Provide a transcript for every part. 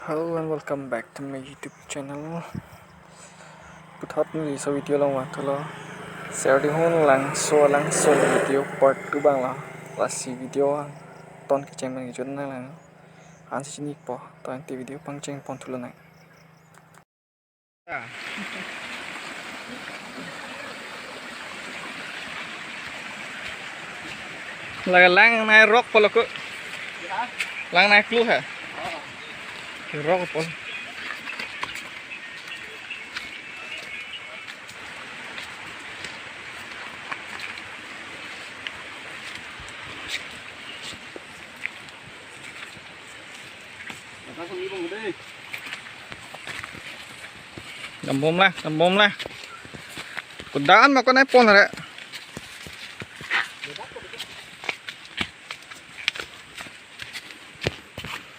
Hello and welcome back to my YouTube channel. Puthat ni so video long wa tholo. Serdihun lankso video part 2 bang la. Lasi video ton ki channel ki jod na la. Han si ni po ton ti video pang cheng pon thulo na. Là lang này rock polo ko. Lang này clue hả? Rock polo. Đầm bom la. Kudan mà con này pon rồi.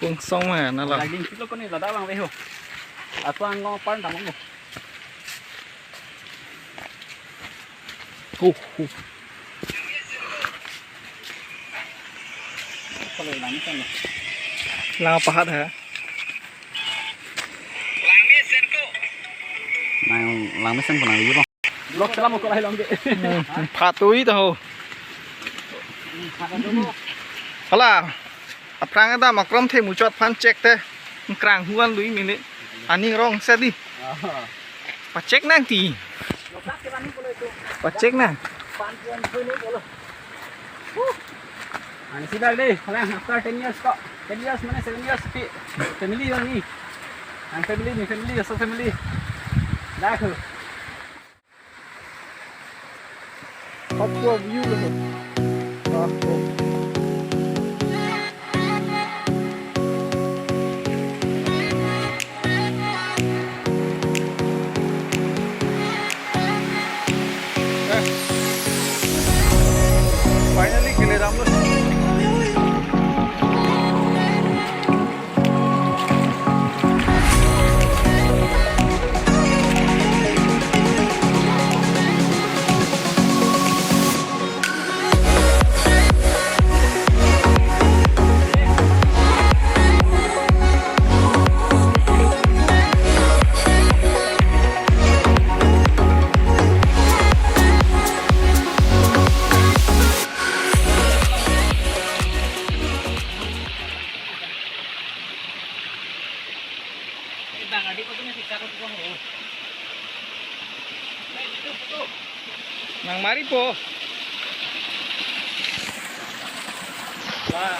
Pung song mà nó là. Lagi kilo con này là đã bằng vậy hả? À toàn ngon pan đắng không? Con này làm cái gì? Lao pahat hả? Này làm cái sân của này gì không? Lót sẽ làm một con này làm gì? Phá túi thôi. Hola. Aprang ada makrom the mucot pan cek teh. Krang huan lui mini. Ani rong set di. Pa cek nang ti. Pa cek nang. Ini sih dah deh. Kalau after 10 years kok. 10 years mana 7 years family orang ni. Family so family. Dah tu. Apa view loh. Finally gile dam lo. Nang mari po. Wah.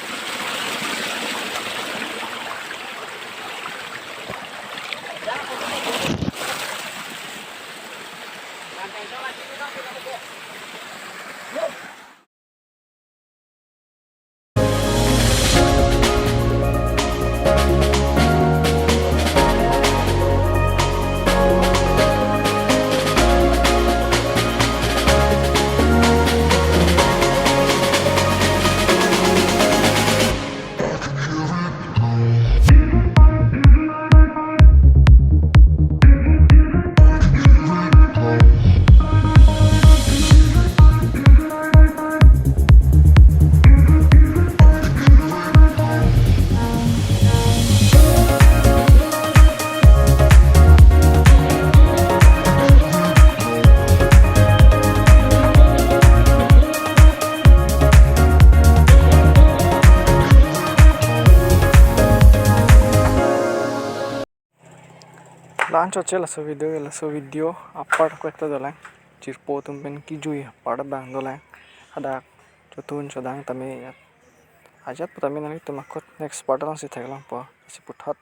Launch la so video apart ko ekta dolang chirpo tumpen ki jui part bang dolang ada chotun chodang tame ajat putame nang tumakot next part lang si thaglang po si puthat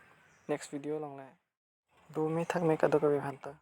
next video lang la 2 mi thak me ka do ka bhanta